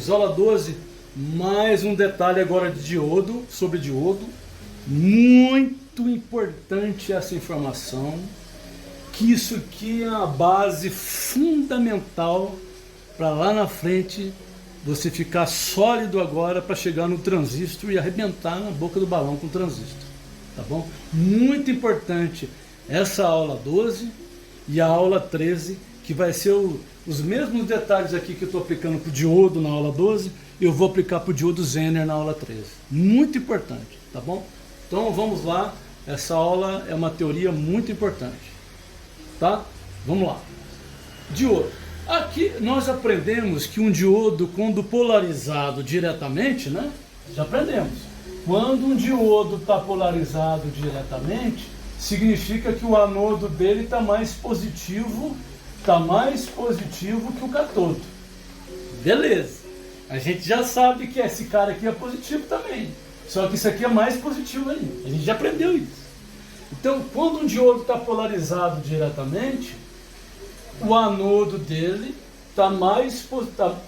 Aula 12, mais um detalhe agora de diodo, sobre diodo. Muito importante essa informação, que isso aqui é a base fundamental para lá na frente você ficar sólido agora para chegar no transistor e arrebentar na boca do balão com o transistor, tá bom? Muito importante essa aula 12 e a aula 13, que vai ser os mesmos detalhes aqui que eu estou aplicando para o diodo na aula 12, eu vou aplicar para o diodo Zener na aula 13. Muito importante, tá bom? Então vamos lá, essa aula é uma teoria muito importante, tá? Vamos lá. Diodo. Aqui nós aprendemos que um diodo, quando polarizado diretamente, né? Já aprendemos. Quando um diodo está polarizado diretamente, significa que o anodo dele está mais positivo que o catodo. Beleza. A gente já sabe que esse cara aqui é positivo também. Só que isso aqui é mais positivo ainda. A gente já aprendeu isso. Então, quando um diodo está polarizado diretamente, o anodo dele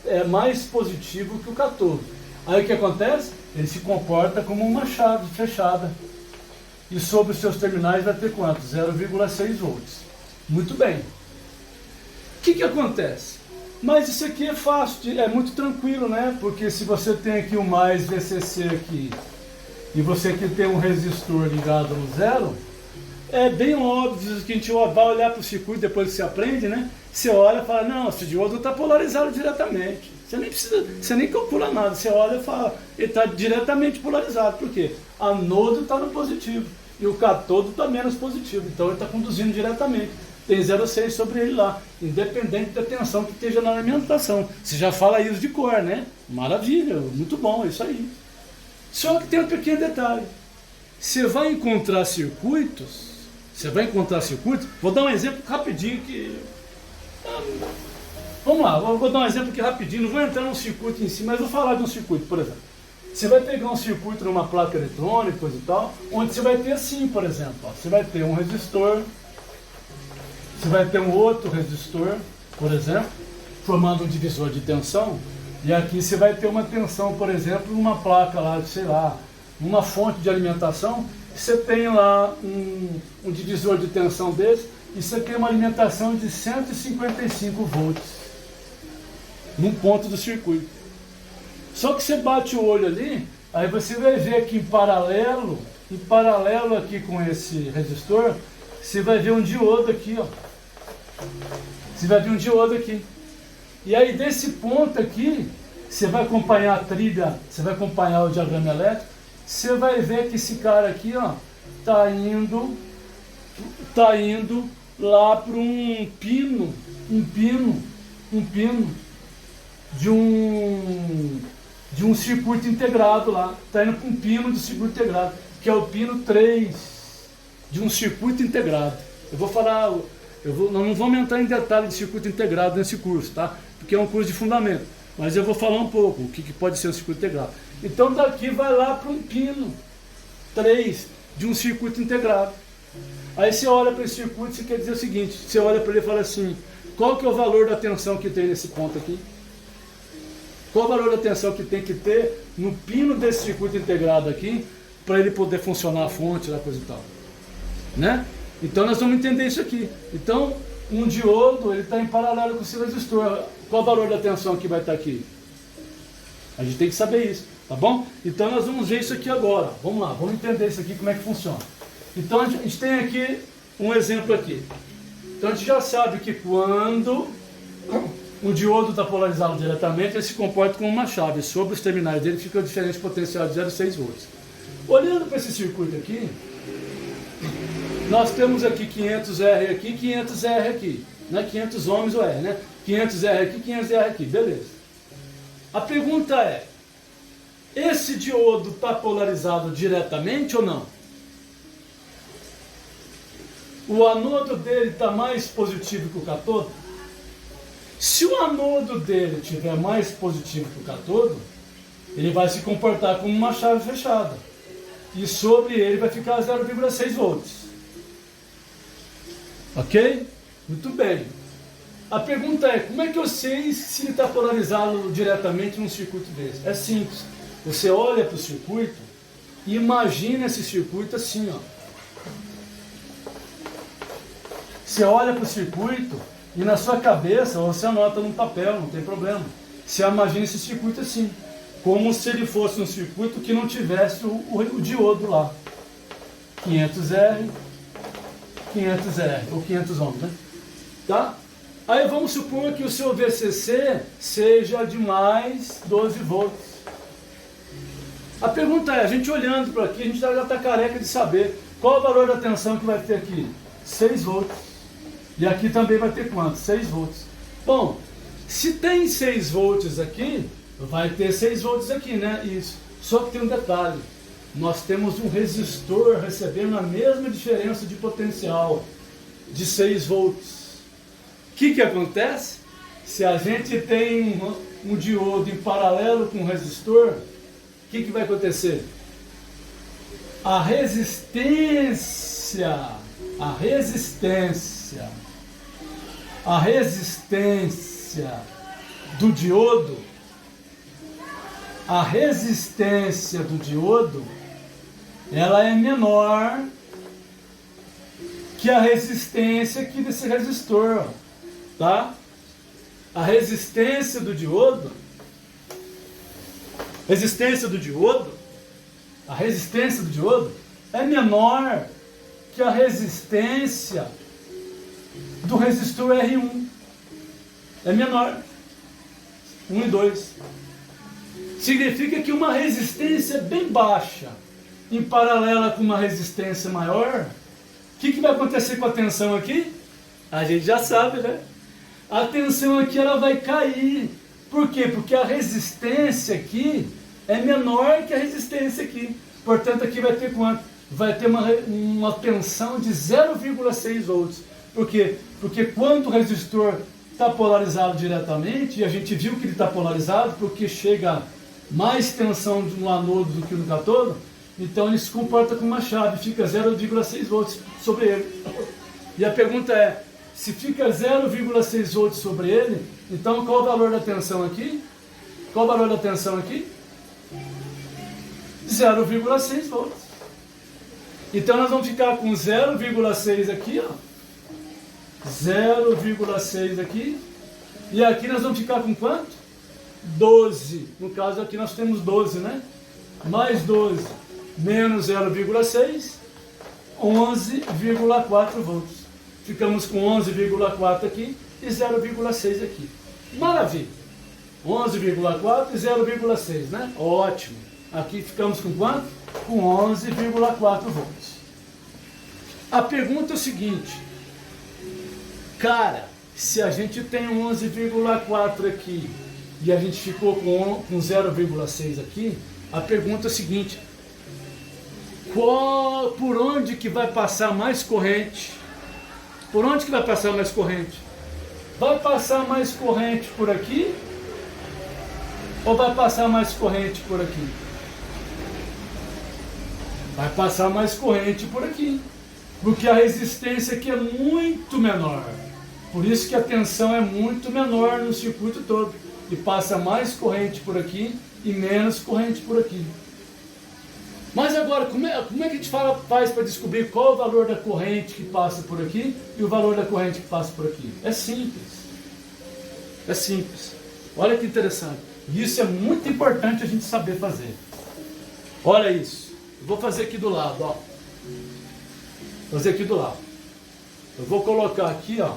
é mais positivo que o catodo. Aí o que acontece? Ele se comporta como uma chave fechada. E sobre os seus terminais vai ter quanto? 0,6 volts. Muito bem. O que acontece? Mas isso aqui é fácil, é muito tranquilo, né? Porque se você tem aqui o mais VCC aqui, e você aqui tem um resistor ligado no zero, é bem óbvio que a gente vai olhar para o circuito depois que você aprende, né? Você olha e fala, não, esse diodo está polarizado diretamente. Você nem calcula nada, você olha e fala, ele está diretamente polarizado. Por quê? Anodo está no positivo e o catodo está menos positivo, então ele está conduzindo diretamente. Tem 0,6 sobre ele lá, independente da tensão que esteja na alimentação. Você já fala isso de cor, né? Maravilha, muito bom, é isso aí. Só que tem um pequeno detalhe. Você vai encontrar circuitos, vou dar um exemplo rapidinho que... Vamos lá, vou dar um exemplo aqui rapidinho, não vou entrar num circuito em si, mas vou falar de um circuito, por exemplo. Você vai pegar um circuito numa placa eletrônica, coisa e tal, onde você vai ter assim, por exemplo, ó, você vai ter um resistor, você vai ter um outro resistor, por exemplo, formando um divisor de tensão, e aqui você vai ter uma tensão, por exemplo, numa placa lá, sei lá, uma fonte de alimentação, você tem lá um divisor de tensão desse, e você tem uma alimentação de 155 volts, num ponto do circuito. Só que você bate o olho ali, aí você vai ver aqui em paralelo aqui com esse resistor, você vai ver um diodo aqui, ó. Você vai ver um diodo aqui. E aí desse ponto aqui, você vai acompanhar a trilha, você vai acompanhar o diagrama elétrico, você vai ver que esse cara aqui, ó, tá indo lá para um pino de um circuito integrado lá. Está indo para um pino do circuito integrado, que é o pino 3 de um circuito integrado. Eu vou falar, nós não vamos entrar em detalhe de circuito integrado nesse curso, tá? Porque é um curso de fundamento. Mas eu vou falar um pouco o que pode ser um circuito integrado. Então daqui vai lá para um pino 3 de um circuito integrado. Aí você olha para esse circuito e você quer dizer o seguinte, você olha para ele e fala assim, qual que é o valor da tensão que tem nesse ponto aqui? Qual o valor da tensão que tem que ter no pino desse circuito integrado aqui para ele poder funcionar a fonte, a coisa e tal? Né? Então nós vamos entender isso aqui. Então um diodo ele está em paralelo com o seu resistor. Qual o valor da tensão que vai estar aqui? A gente tem que saber isso, tá bom? Então nós vamos ver isso aqui agora. Vamos lá, vamos entender isso aqui, como é que funciona. Então a gente tem aqui um exemplo aqui. Então a gente já sabe que quando um diodo está polarizado diretamente, ele se comporta como uma chave. Sobre os terminais dele fica a diferença potencial de 0,6 volts. Olhando para esse circuito aqui, nós temos aqui 500R aqui, 500R aqui. Né? 500 ohms o R, né? 500R aqui, 500R aqui, beleza. A pergunta é, esse diodo está polarizado diretamente ou não? O anodo dele está mais positivo que o catodo? Se o anodo dele estiver mais positivo que o catodo, ele vai se comportar como uma chave fechada. E sobre ele vai ficar 0,6 volts. Ok? Muito bem. A pergunta é, como é que eu sei se ele está polarizado diretamente num circuito desse? É simples. Você olha para o circuito e imagina esse circuito assim, ó. Você olha para o circuito e na sua cabeça você anota num papel, não tem problema. Você imagina esse circuito assim, como se ele fosse um circuito que não tivesse o diodo lá. 500R, 500R, ou 500 ohms, né? Tá? Aí vamos supor que o seu VCC seja de mais 12 volts. A pergunta é, a gente olhando para aqui, a gente já está careca de saber qual o valor da tensão que vai ter aqui. 6 volts. E aqui também vai ter quanto? 6 volts. Bom, se tem 6 volts aqui, vai ter 6 volts aqui, né? Isso. Só que tem um detalhe. Nós temos um resistor recebendo a mesma diferença de potencial, de 6 volts. O que acontece? Se a gente tem um diodo em paralelo com um resistor, o que vai acontecer? A resistência do diodo, ela é menor que a resistência aqui desse resistor, tá? A resistência do diodo é menor que a resistência do resistor R1. É menor. 1 e 2. Significa que uma resistência bem baixa, em paralela com uma resistência maior, o que vai acontecer com a tensão aqui? A gente já sabe, né? A tensão aqui ela vai cair. Por quê? Porque a resistência aqui é menor que a resistência aqui. Portanto, aqui vai ter quanto? Vai ter uma tensão de 0,6 volts. Por quê? Porque quando o resistor está polarizado diretamente, e a gente viu que ele está polarizado porque chega mais tensão no anodo do que no cátodo, então ele se comporta como uma chave, fica 0,6 volts sobre ele. E a pergunta é, se fica 0,6 volts sobre ele, então qual o valor da tensão aqui? 0,6 volts. Então nós vamos ficar com 0,6 aqui, ó. 0,6 aqui. E aqui nós vamos ficar com quanto? 12. No caso aqui nós temos 12, né? Mais 12 menos 0,6, 11,4 volts. Ficamos com 11,4 aqui e 0,6 aqui. Maravilha! 11,4 e 0,6, né? Ótimo! Aqui ficamos com quanto? Com 11,4 volts. A pergunta é o seguinte. Cara, se a gente tem 11,4 aqui e a gente ficou com 0,6 aqui, a pergunta é a seguinte. Por onde que vai passar mais corrente? Por onde que vai passar mais corrente? Vai passar mais corrente por aqui? Ou vai passar mais corrente por aqui? Vai passar mais corrente por aqui. Porque a resistência aqui é muito menor. Por isso que a tensão é muito menor no circuito todo. E passa mais corrente por aqui e menos corrente por aqui. Mas agora, como é que a gente faz para descobrir qual o valor da corrente que passa por aqui e o valor da corrente que passa por aqui? É simples. É simples. Olha que interessante. E isso é muito importante a gente saber fazer. Olha isso. Eu vou fazer aqui do lado, ó. Fazer aqui do lado. Eu vou colocar aqui, ó,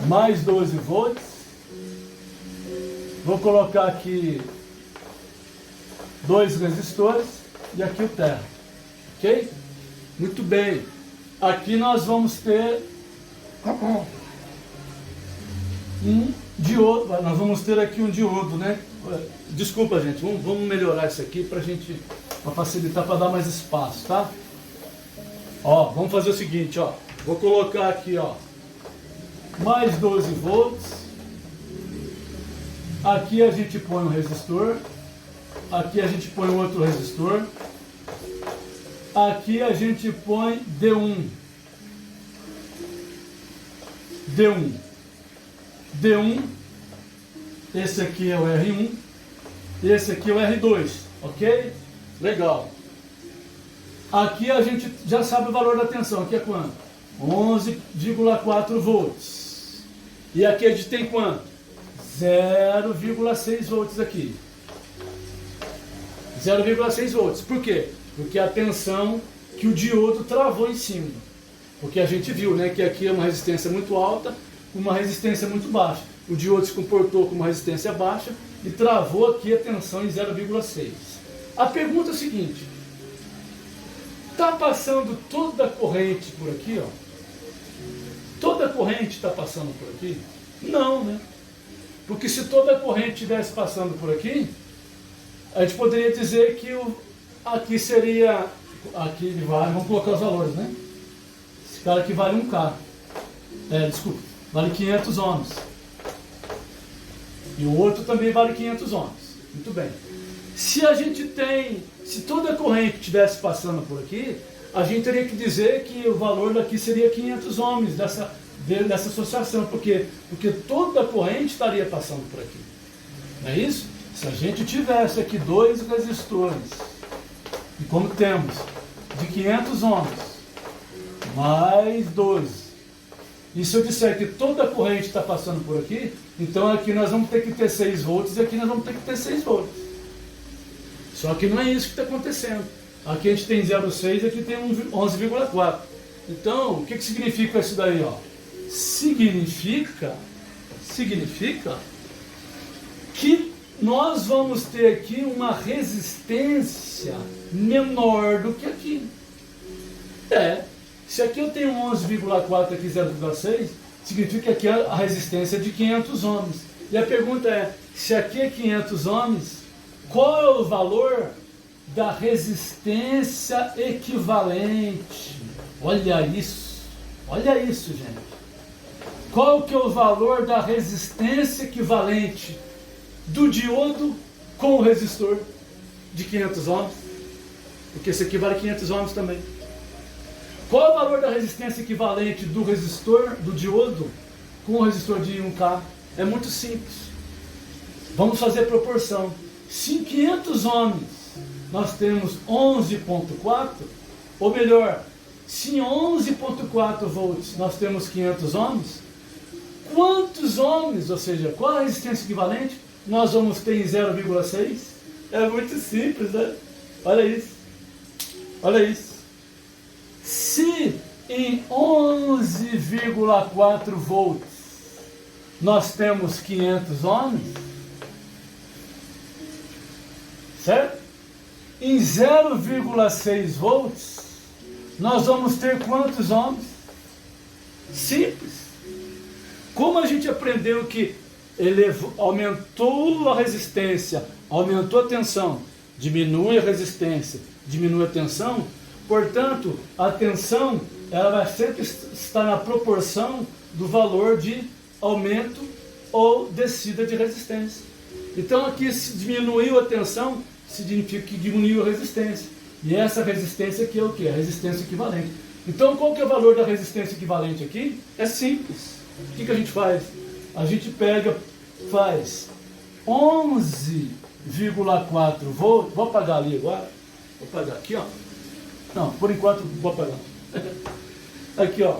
mais 12 volts. Vou colocar aqui 2 resistores e aqui o terra. Ok? Muito bem. Aqui nós vamos ter um diodo. Nós vamos ter aqui um diodo, né? Desculpa, gente. Vamos melhorar isso aqui para facilitar, para dar mais espaço, tá? Ó, vamos fazer o seguinte, ó. Vou colocar aqui, ó, mais 12 volts. Aqui a gente põe um resistor. Aqui a gente põe outro resistor. Aqui a gente põe D1. D1. D1, esse aqui é o R1, esse aqui é o R2, ok? Legal. Aqui a gente já sabe o valor da tensão, aqui é quanto? 11,4 volts. E aqui a gente tem quanto? 0,6 volts aqui. 0,6 volts. Por quê? Porque a tensão que o diodo travou em cima. Porque a gente viu, né, que aqui é uma resistência muito alta, uma resistência muito baixa. O diodo se comportou com uma resistência baixa e travou aqui a tensão em 0,6. A pergunta é a seguinte: está passando toda a corrente por aqui, ó? Toda a corrente está passando por aqui? Não, né? Porque se toda a corrente estivesse passando por aqui, a gente poderia dizer que aqui seria, aqui vale, vamos colocar os valores, né? Esse cara aqui vale 1K. Desculpa, vale 500 ohms. E o outro também vale 500 ohms. Muito bem. Se toda a corrente estivesse passando por aqui, a gente teria que dizer que o valor daqui seria 500 ohms dessa associação. Por quê? Porque toda a corrente estaria passando por aqui. Não é isso? Se a gente tivesse aqui dois resistores, e como temos de 500 ohms, mais 12, e se eu disser que toda a corrente está passando por aqui, então aqui nós vamos ter que ter 6 volts e aqui nós vamos ter que ter 6 volts. Só que não é isso que está acontecendo. Aqui a gente tem 0,6 e aqui tem 11,4. Então, o que significa isso daí? Ó? Significa que nós vamos ter aqui uma resistência menor do que aqui. Se aqui eu tenho 11,4 e aqui 0,6, significa que aqui a resistência é de 500 ohms. E a pergunta é, se aqui é 500 ohms, qual é o valor da resistência equivalente? Olha isso, gente. Qual que é o valor da resistência equivalente do diodo com o resistor de 500 ohms? Porque esse aqui vale 500 ohms também. Qual é o valor da resistência equivalente do resistor, do diodo, com o resistor de 1K? É muito simples. Vamos fazer proporção. Se em 500 ohms nós temos 11,4, ou melhor, se em 11,4 volts nós temos 500 ohms, quantos ohms, ou seja, qual a resistência equivalente, nós vamos ter em 0,6? É muito simples, né? Olha isso. Se em 11,4 volts nós temos 500 ohms, certo? Em 0,6 volts nós vamos ter quantos ohms? Simples. Como a gente aprendeu que aumentou a resistência, aumentou a tensão, diminui a resistência, diminui a tensão, portanto, a tensão ela vai sempre estar na proporção do valor de aumento ou descida de resistência. Então aqui, se diminuiu a tensão, significa que diminuiu a resistência. E essa resistência aqui é o que? A resistência equivalente. Então qual que é o valor da resistência equivalente aqui? É simples. O que a gente faz? A gente faz 11,4 volts. Vou apagar ali agora. Vou apagar aqui, ó. Não, por enquanto vou apagar. Aqui, ó.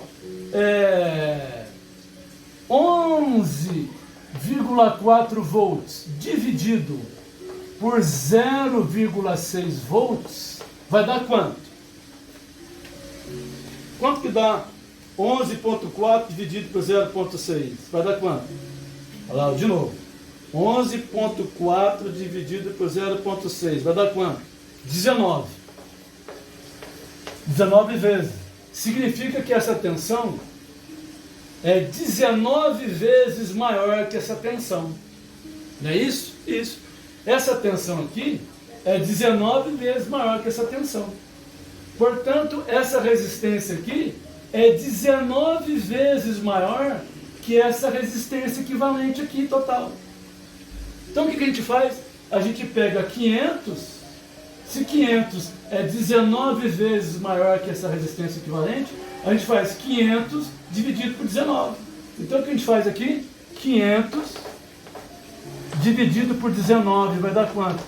11,4 volts dividido por 0,6 volts vai dar quanto? Quanto que dá 11,4 dividido por 0,6? Vai dar quanto? Olha lá, de novo. 11,4 dividido por 0,6 vai dar quanto? 19. 19 vezes. Significa que essa tensão é 19 vezes maior que essa tensão. Não é isso? Isso. Essa tensão aqui é 19 vezes maior que essa tensão. Portanto, essa resistência aqui é 19 vezes maior que essa resistência equivalente aqui total. Então o que a gente faz? A gente pega 500, se 500 é 19 vezes maior que essa resistência equivalente, a gente faz 500 dividido por 19. Então o que a gente faz aqui? 500 dividido por 19 vai dar quanto?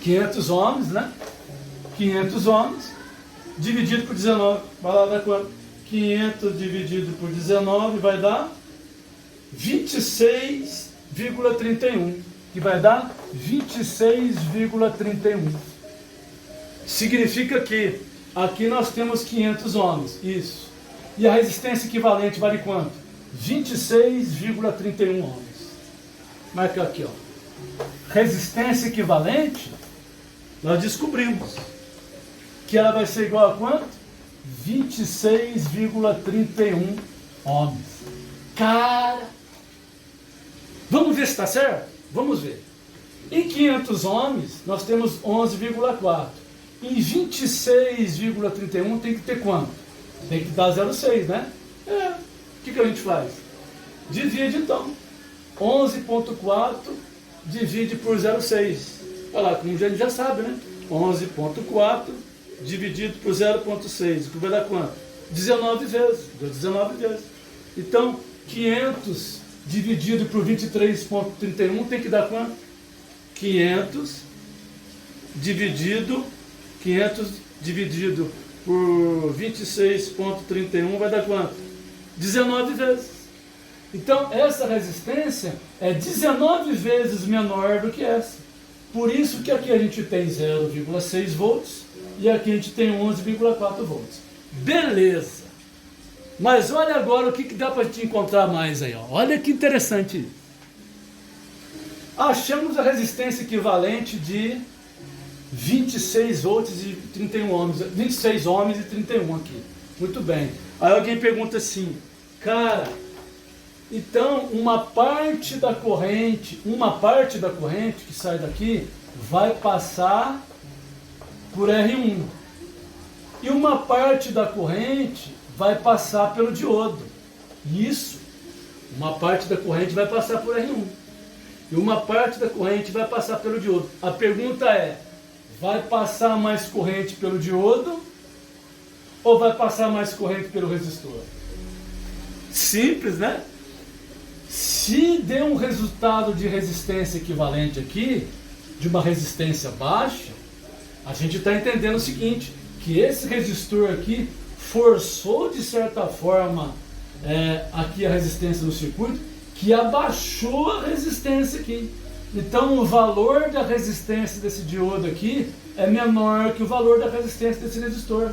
500 ohms, né? 500 ohms dividido por 19 vai lá dar quanto? 500 dividido por 19 vai dar 26,31, que vai dar 26,31. Significa que aqui nós temos 500 ohms, isso. E a resistência equivalente vale quanto? 26,31 ohms. Marca aqui, ó. Resistência equivalente, nós descobrimos que ela vai ser igual a quanto? 26,31 ohms. Cara, vamos ver se está certo? Vamos ver. Em 500 ohms, nós temos 11,4. Em 26,31 tem que ter quanto? Tem que dar 0,6, né? O que a gente faz? Divide então. 11,4 divide por 0,6. Olha lá, como a gente já sabe, né? 11,4 dividido por 0,6. O que vai dar quanto? 19 vezes. Deu 19 vezes. Então, 500 dividido por 23,31 tem que dar quanto? 500 dividido por 26,31 vai dar quanto? 19 vezes. Então, essa resistência é 19 vezes menor do que essa. Por isso que aqui a gente tem 0,6 volts e aqui a gente tem 11,4 volts. Beleza. Mas olha agora o que dá para te encontrar mais aí. Ó. Olha que interessante isso. Achamos a resistência equivalente de 26 volts e 31 ohms. 26 ohms e 31 aqui. Muito bem. Aí alguém pergunta assim, cara, então uma parte da corrente que sai daqui vai passar por R1. E uma parte da corrente vai passar pelo diodo. Isso. Uma parte da corrente vai passar por R1. E uma parte da corrente vai passar pelo diodo. A pergunta é, vai passar mais corrente pelo diodo ou vai passar mais corrente pelo resistor? Simples, né? Se der um resultado de resistência equivalente aqui, de uma resistência baixa, a gente está entendendo o seguinte, que esse resistor aqui forçou de certa forma aqui a resistência do circuito, que abaixou a resistência aqui. Então o valor da resistência desse diodo aqui é menor que o valor da resistência desse resistor.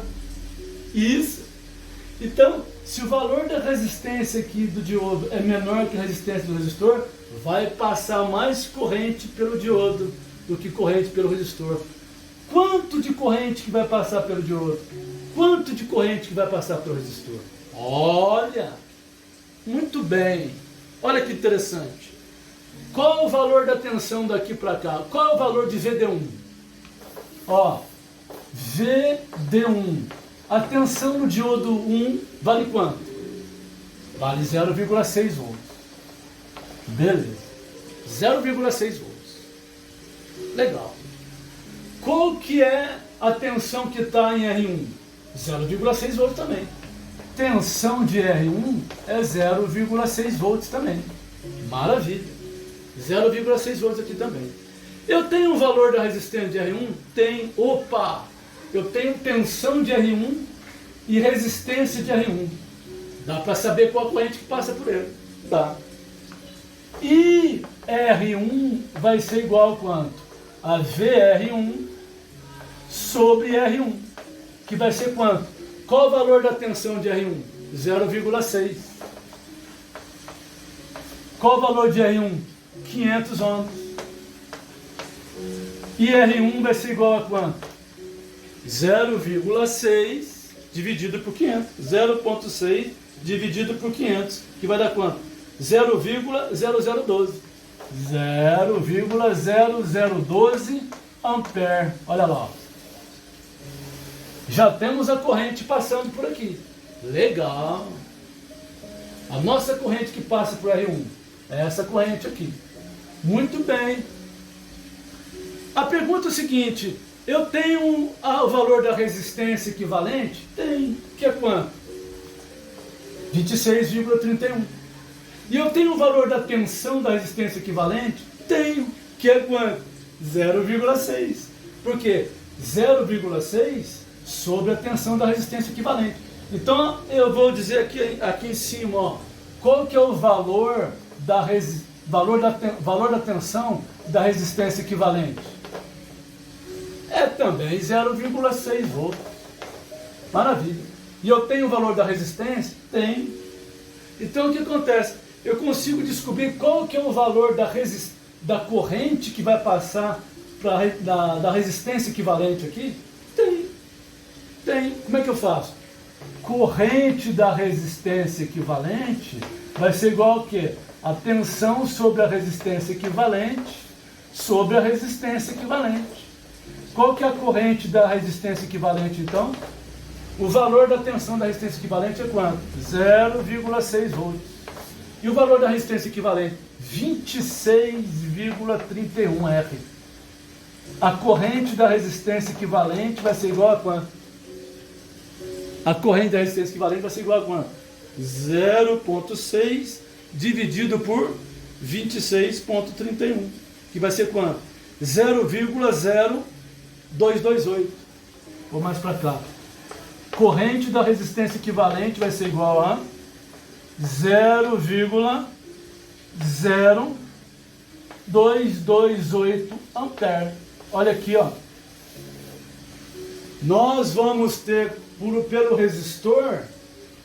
Isso. Então, se o valor da resistência aqui do diodo é menor que a resistência do resistor, vai passar mais corrente pelo diodo do que corrente pelo resistor. Quanto de corrente que vai passar pelo diodo? Quanto de corrente que vai passar pelo resistor? Olha! Muito bem! Olha que interessante. Qual o valor da tensão daqui para cá? Qual é o valor de VD1? Ó, VD1. A tensão no diodo 1 vale quanto? Vale 0,6 volts. Beleza. 0,6 volts. Legal. Qual que é a tensão que está em R1? 0,6 volts também. Tensão de R1 é 0,6 volts também. Maravilha. 0,6 volts aqui também. Eu tenho um valor da resistência de R1? Tem. Opa! Eu tenho tensão de R1 e resistência de R1. Dá para saber qual a corrente que passa por ele. Dá. E R1 vai ser igual a quanto? A VR1 sobre R1. Que vai ser quanto? Qual o valor da tensão de R1? 0,6. Qual o valor de R1? 500 ohms. E R1 vai ser igual a quanto? 0,6 dividido por 500. 0,6 dividido por 500. Que vai dar quanto? 0,0012. 0,0012 ampere. Olha lá. Já temos a corrente passando por aqui. Legal. A nossa corrente que passa por R1 é essa corrente aqui. Muito bem. A pergunta é o seguinte, eu tenho o valor da resistência equivalente? Tem. Que é quanto? 26,31. E eu tenho o valor da tensão da resistência equivalente? Tenho, que é quanto? 0,6. Por quê? 0,6 sobre a tensão da resistência equivalente. Então eu vou dizer aqui em cima, ó, qual que é o valor da tensão da resistência equivalente? É também 0,6 volts. Maravilha. E eu tenho o valor da resistência? Tenho. Então o que acontece? Eu consigo descobrir qual que é o valor da corrente que vai passar da resistência equivalente aqui? Tem. Como é que eu faço? Corrente da resistência equivalente vai ser igual ao quê? A tensão sobre a resistência equivalente sobre a resistência equivalente. Qual que é a corrente da resistência equivalente, então? O valor da tensão da resistência equivalente é quanto? 0,6 volts. E o valor da resistência equivalente? 26,31 R. A corrente da resistência equivalente vai ser igual a quanto? A corrente da resistência equivalente vai ser igual a quanto? 0,6 dividido por 26,31. Que vai ser quanto? 0,0228. Vou mais para cá. Corrente da resistência equivalente vai ser igual a 0,0228 ampere. Olha aqui, ó. Nós vamos ter pelo resistor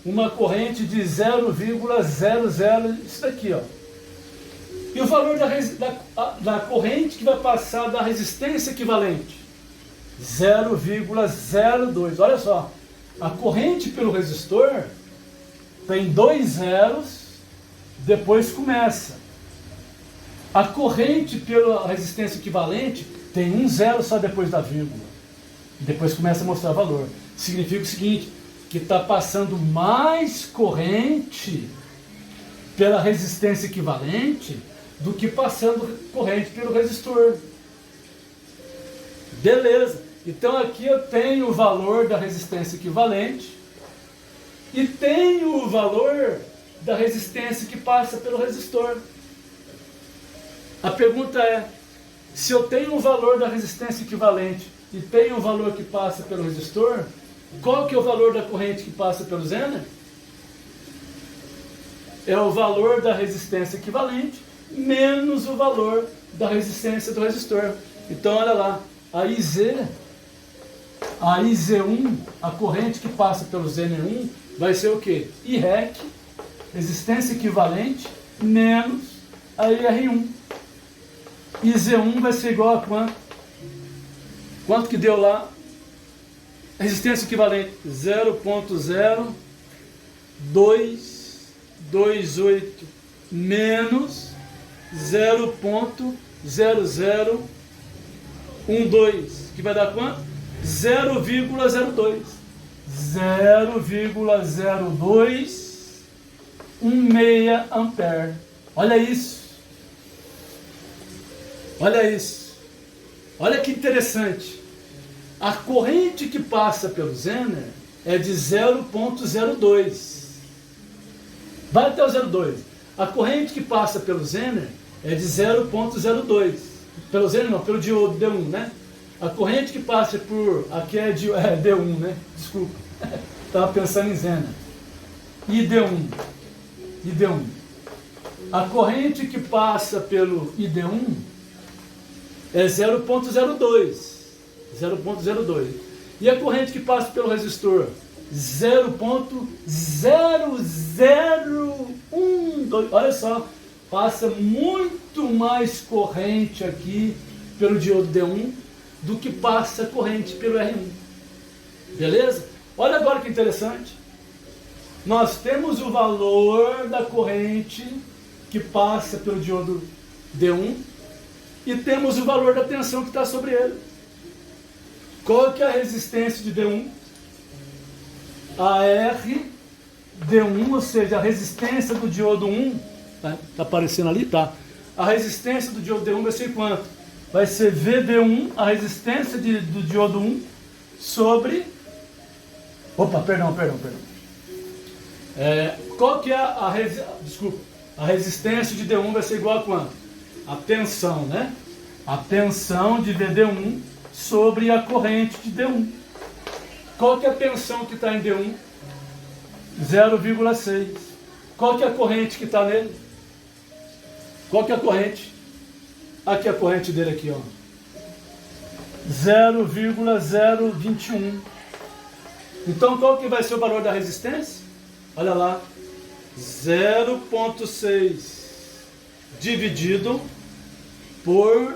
uma corrente de 0,00, isso daqui, ó. E o valor da corrente que vai passar da resistência equivalente? 0,02. Olha só, a corrente pelo resistor tem 2 zeros, depois começa. A corrente pela resistência equivalente tem 1 zero só depois da vírgula. Depois começa a mostrar valor. Significa o seguinte, que está passando mais corrente pela resistência equivalente do que passando corrente pelo resistor. Beleza. Então aqui eu tenho o valor da resistência equivalente e tenho o valor da resistência que passa pelo resistor. A pergunta é, se eu tenho o valor da resistência equivalente e tenho o valor que passa pelo resistor, qual que é o valor da corrente que passa pelo Zener? É o valor da resistência equivalente menos o valor da resistência do resistor. Então olha lá, a IZ1, a corrente que passa pelo Zener 1, vai ser o quê? IREC, resistência equivalente, menos a IR1. IZ1 vai ser igual a quanto? Quanto que deu lá? Resistência equivalente 0,0228 menos 0,0012, que vai dar quanto? 0,02. 0,0216 ampere. Olha isso. Olha isso. Olha que interessante. A corrente que passa pelo Zener é de 0,02. Vai até o 0,2. A corrente que passa pelo Zener é de 0,02. Pelo Zener não, pelo diodo D1, né? A corrente que passa por... Aqui é D1, né? Desculpa. Estava pensando em Zener. ID1. A corrente que passa pelo ID1 é 0,02. 0,02. E a corrente que passa pelo resistor? 0,0012. Olha só, passa muito mais corrente aqui pelo diodo D1 do que passa corrente pelo R1. Beleza? Olha agora que interessante. Nós temos o valor da corrente que passa pelo diodo D1 e temos o valor da tensão que está sobre ele. Qual que é a resistência de D1? A R D1, ou seja, a resistência do diodo 1, tá aparecendo ali? Tá. A resistência do diodo D1 vai ser quanto? Vai ser VD1, a resistência do diodo 1, sobre... Opa, perdão. Qual que é a resistência de D1 vai ser igual a quanto? A tensão, né? A tensão de VD1 sobre a corrente de D1. Qual que é a tensão que está em D1? 0,6. Qual que é a corrente que está nele? Qual que é a corrente? Aqui é a corrente dele aqui, ó. 0,021. Então qual que vai ser o valor da resistência? Olha lá. 0,6 dividido por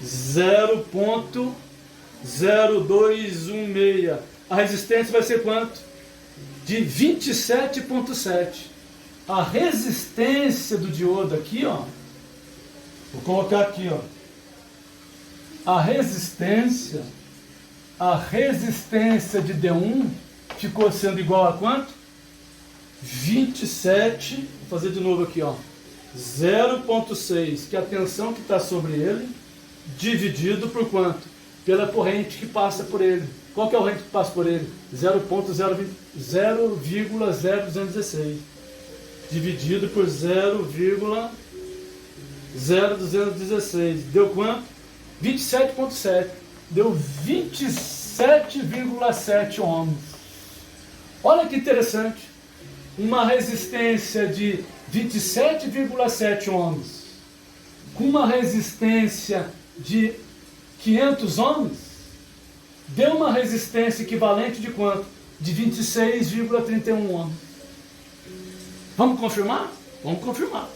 0,0216. A resistência vai ser quanto? De 27,7. A resistência do diodo aqui, ó. Vou colocar aqui, ó. A resistência de D1 ficou sendo igual a quanto? 27, vou fazer de novo aqui, ó. 0,6, que é a tensão que está sobre ele, dividido por quanto? Pela corrente que passa por ele. Qual que é a corrente que passa por ele? 0,0216 dividido por 0,0216. Deu quanto? 27,7. Deu 27,7 ohms. Olha que interessante. Uma resistência de 27,7 ohms com uma resistência de 500 ohms deu uma resistência equivalente de quanto? De 26,31 ohms. Vamos confirmar? Vamos confirmar.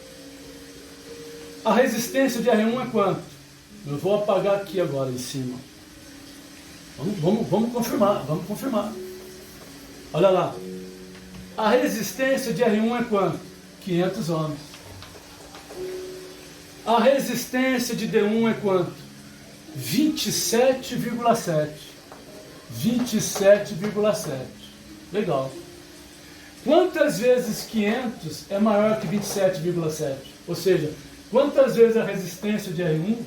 A resistência de R1 é quanto? Eu vou apagar aqui agora em cima. Vamos confirmar, vamos confirmar. Olha lá. A resistência de R1 é quanto? 500 ohms. A resistência de D1 é quanto? 27,7. 27,7. Legal. Quantas vezes 500 é maior que 27,7? Ou seja, quantas vezes a resistência de R1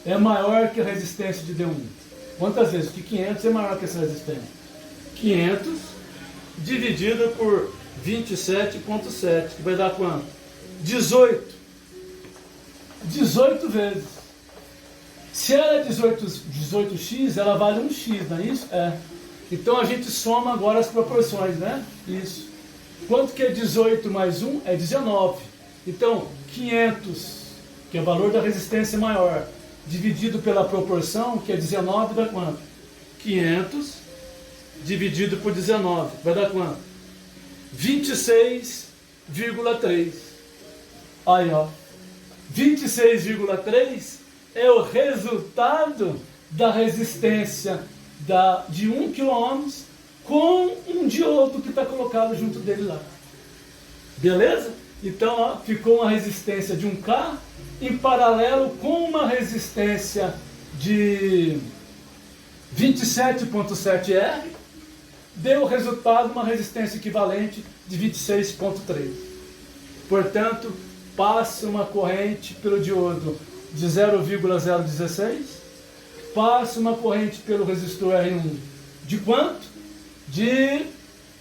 é maior que a resistência de D1? Quantas vezes? Que 500 é maior que essa resistência? 500 dividido por 27,7, que vai dar quanto? 18. 18 vezes. Se ela é 18x, ela vale 1x, não é isso? É. Então a gente soma agora as proporções, né? Isso. Quanto que é 18 mais 1? É 19. Então, 500, que é o valor da resistência maior, dividido pela proporção, que é 19, dá quanto? 500 dividido por 19, vai dar quanto? 26,3. Aí, ó. 26,3 é o resultado da resistência de 1 kΩ com um diodo que está colocado junto dele lá. Beleza? Então, ó, ficou uma resistência de 1K em paralelo com uma resistência de 27,7R, deu o resultado uma resistência equivalente de 26,3. Portanto, passa uma corrente pelo diodo de 0,016, passa uma corrente pelo resistor R1 de quanto? De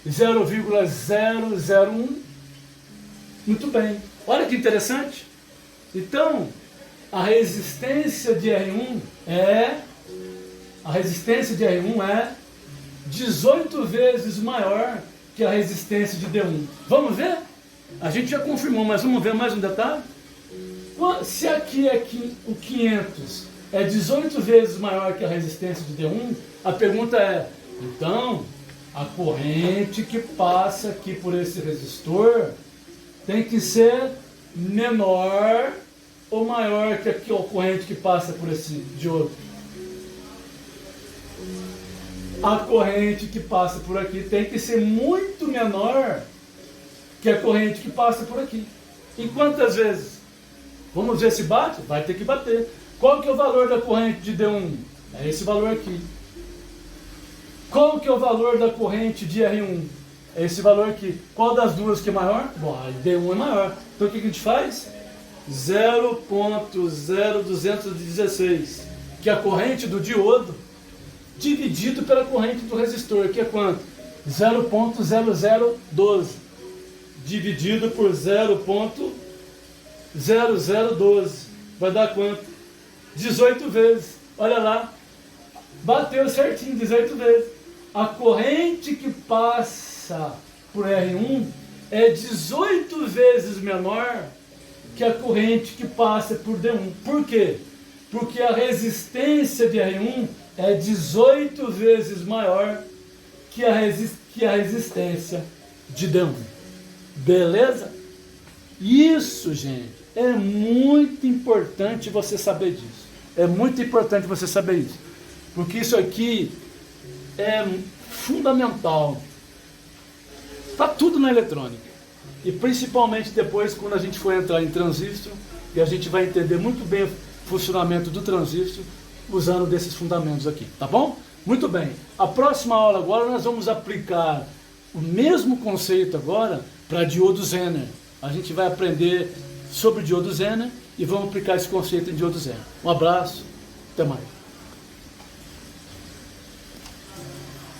0,001. Muito bem. Olha que interessante. Então, a resistência de R1 é 18 vezes maior que a resistência de D1. Vamos ver? A gente já confirmou, mas vamos ver mais um detalhe? Se aqui é o 500 é 18 vezes maior que a resistência de D1, a pergunta é, então, a corrente que passa aqui por esse resistor tem que ser menor ou maior que aqui a corrente que passa por esse diodo? A corrente que passa por aqui tem que ser muito menor que a corrente que passa por aqui. E quantas vezes? Vamos ver se bate? Vai ter que bater. Qual que é o valor da corrente de D1? É esse valor aqui. Qual que é o valor da corrente de R1? É esse valor aqui. Qual das duas que é maior? Bom, a D1 é maior. Então o que a gente faz? 0,0216, que é a corrente do diodo, dividido pela corrente do resistor, que é quanto? 0.0012 dividido por 0.0012 vai dar quanto? 18 vezes. Olha lá, bateu certinho, 18 vezes. A corrente que passa por R1 é 18 vezes menor que a corrente que passa por D1. Por quê? Porque a resistência de R1 é 18 vezes maior que a resistência de D1. Beleza? Isso, gente, é muito importante você saber disso. É muito importante você saber isso. Porque isso aqui é fundamental para tudo na eletrônica. E principalmente depois, quando a gente for entrar em transistor, e a gente vai entender muito bem o funcionamento do transistor usando desses fundamentos aqui, tá bom? Muito bem. A próxima aula agora nós vamos aplicar o mesmo conceito agora para diodo Zener. A gente vai aprender sobre diodo Zener e vamos aplicar esse conceito em diodo Zener. Um abraço, até mais.